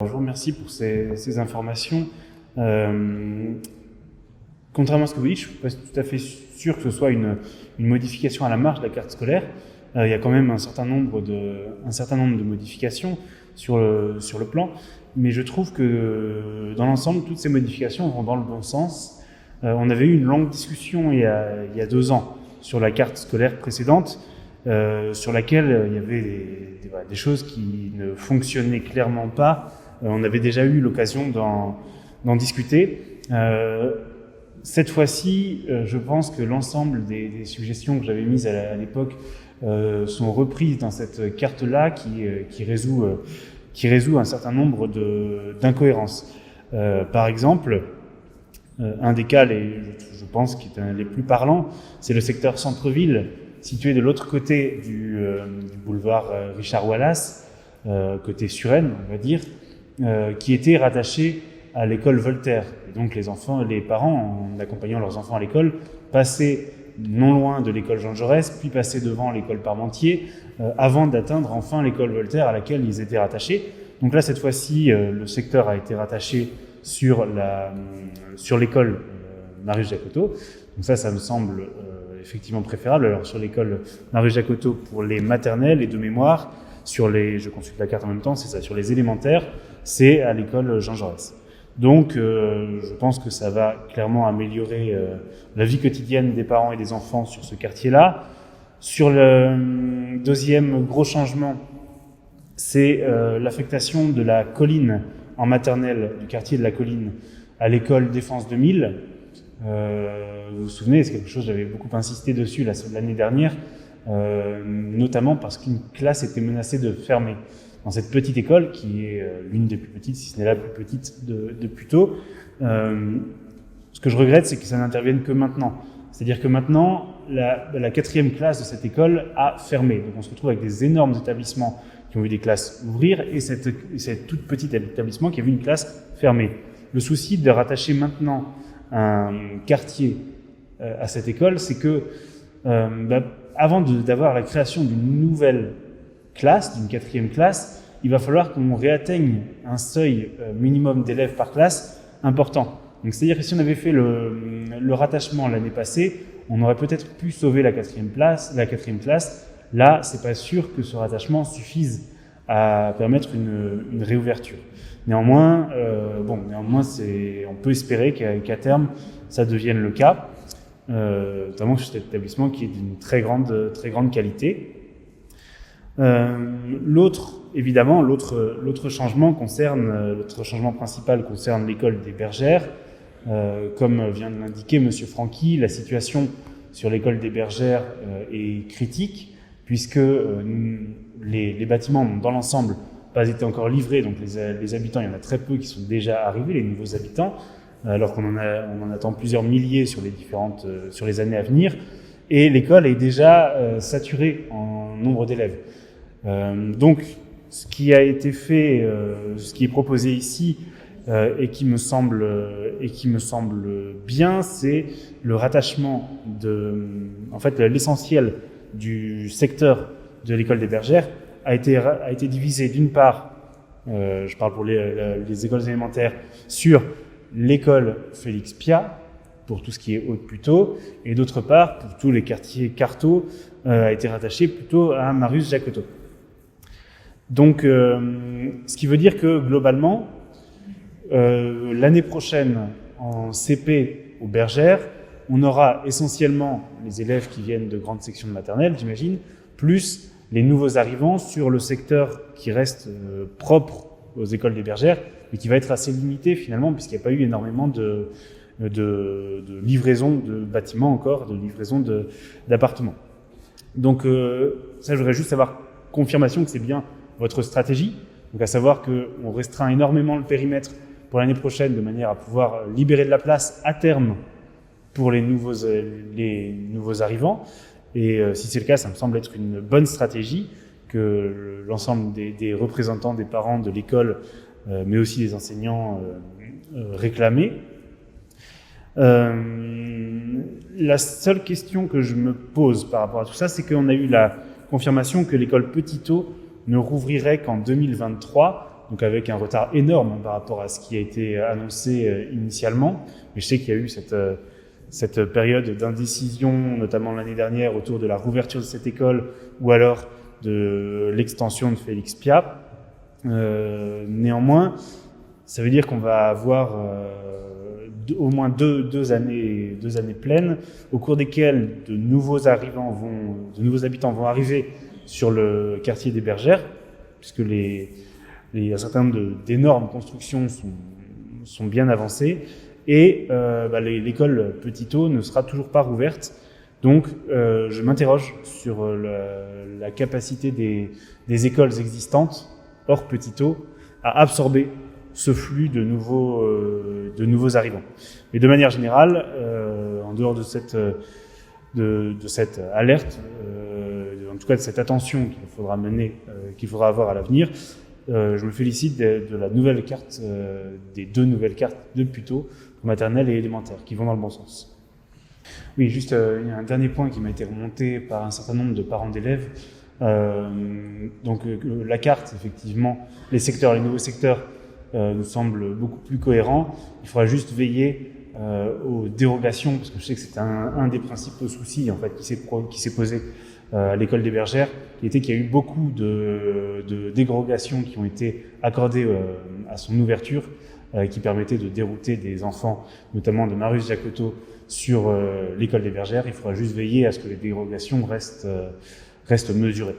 Je vous remercie pour ces informations. Contrairement à ce que vous dites, je ne suis pas tout à fait sûr que ce soit une modification à la marge de la carte scolaire. Il y a quand même un certain nombre de modifications sur le plan, mais je trouve que dans l'ensemble, toutes ces modifications vont dans le bon sens. On avait eu une longue discussion il y a 2 ans sur la carte scolaire précédente, sur laquelle il y avait des choses qui ne fonctionnaient clairement pas. On avait déjà eu l'occasion d'en discuter. Cette fois-ci, je pense que l'ensemble des suggestions que j'avais mises à l'époque sont reprises dans cette carte-là qui résout un certain nombre d'incohérences. Par exemple, un des cas, je pense, qui est un des plus parlants, c'est le secteur centre-ville, situé de l'autre côté du boulevard Richard Wallace, côté Suresnes, on va dire, qui était rattaché à l'école Voltaire. Et donc les parents, en accompagnant leurs enfants à l'école, passaient non loin de l'école Jean Jaurès, puis passaient devant l'école Parmentier, avant d'atteindre enfin l'école Voltaire à laquelle ils étaient rattachés. Donc là, cette fois-ci, le secteur a été rattaché sur l'école Marius Jacotot. Donc ça me semble effectivement préférable. Alors sur l'école Marius Jacotot pour les maternelles et de mémoire, je consulte la carte en même temps, c'est ça, sur les élémentaires, c'est à l'école Jean Jaurès. Donc, je pense que ça va clairement améliorer la vie quotidienne des parents et des enfants sur ce quartier-là. Sur le deuxième gros changement, c'est l'affectation de la colline en maternelle, du quartier de la colline, à l'école Défense 2000. Vous vous souvenez, c'est quelque chose, j'avais beaucoup insisté dessus l'année dernière, notamment parce qu'une classe était menacée de fermer. Dans cette petite école, qui est l'une des plus petites, si ce n'est la plus petite de Puteaux, ce que je regrette, c'est que ça n'intervienne que maintenant. C'est-à-dire que maintenant, la 4e classe de cette école a fermé. Donc on se retrouve avec des énormes établissements qui ont vu des classes ouvrir et cette toute petite établissement qui a vu une classe fermée. Le souci de rattacher maintenant un quartier à cette école, c'est que avant d'avoir la création d'une nouvelle classe, d'une 4e classe, il va falloir qu'on réatteigne un seuil minimum d'élèves par classe important. Donc c'est-à-dire que si on avait fait le rattachement l'année passée, on aurait peut-être pu sauver la 4e classe. Là, c'est pas sûr que ce rattachement suffise à permettre une réouverture. Néanmoins, on peut espérer qu'à terme, ça devienne le cas, notamment sur cet établissement qui est d'une très grande qualité. L'autre changement principal concerne l'école des Bergères. Comme vient de l'indiquer Monsieur Franqui, la situation sur l'école des Bergères est critique, puisque les bâtiments n'ont dans l'ensemble pas été encore livrés, donc les habitants, il y en a très peu qui sont déjà arrivés, les nouveaux habitants, alors qu'on en attend plusieurs milliers sur les années à venir, et l'école est déjà saturée en nombre d'élèves. Donc, ce qui a été fait, ce qui est proposé ici, et qui me semble bien, c'est le rattachement l'essentiel du secteur de l'école des Bergères a été divisé d'une part, je parle pour les écoles élémentaires, sur l'école Félix Piat, pour tout ce qui est Haute-Puteaux, et d'autre part, pour tous les quartiers Carteaux, a été rattaché plutôt à Marius Jacotot. Donc, ce qui veut dire que globalement, l'année prochaine, en CP aux Bergères, on aura essentiellement les élèves qui viennent de grandes sections de maternelle, j'imagine, plus les nouveaux arrivants sur le secteur qui reste propre aux écoles des Bergères, mais qui va être assez limité finalement, puisqu'il n'y a pas eu énormément de livraison de bâtiments encore, de livraison d'appartements. Donc, ça, je voudrais juste avoir confirmation que c'est bien votre stratégie, donc à savoir qu'on restreint énormément le périmètre pour l'année prochaine de manière à pouvoir libérer de la place à terme pour les nouveaux arrivants. Et si c'est le cas, ça me semble être une bonne stratégie que l'ensemble des représentants des parents de l'école, mais aussi des enseignants réclamaient. La seule question que je me pose par rapport à tout ça, c'est qu'on a eu la confirmation que l'école Petitot ne rouvrirait qu'en 2023 donc avec un retard énorme par rapport à ce qui a été annoncé initialement. Mais je sais qu'il y a eu cette période d'indécision, notamment l'année dernière, autour de la rouverture de cette école ou alors de l'extension de Félix Piat. Néanmoins, ça veut dire qu'on va avoir au moins deux années pleines, au cours desquelles de nouveaux habitants vont arriver sur le quartier des Bergères, puisque un certain nombre d'énormes constructions sont bien avancées, et l'école Petitot ne sera toujours pas rouverte. Donc, je m'interroge sur la capacité des écoles existantes hors Petitot à absorber ce flux de nouveaux arrivants. Mais de manière générale, en dehors de cette alerte, en tout cas de cette attention qu'il faudra avoir à l'avenir, je me félicite de la nouvelle carte, des 2 nouvelles cartes de Puteaux, maternelle et élémentaire, qui vont dans le bon sens. Oui, juste il y a un dernier point qui m'a été remonté par un certain nombre de parents d'élèves. Donc la carte, effectivement, les nouveaux secteurs nous semblent beaucoup plus cohérents. Il faudra juste veiller aux dérogations, parce que je sais que c'était un des principaux soucis en fait qui s'est posé à l'école des Bergères, qui était qu'il y a eu beaucoup de dérogations qui ont été accordées à son ouverture, qui permettaient de dérouter des enfants, notamment de Marius Jacotot, sur l'école des Bergères. Il faudra juste veiller à ce que les dérogations restent mesurées.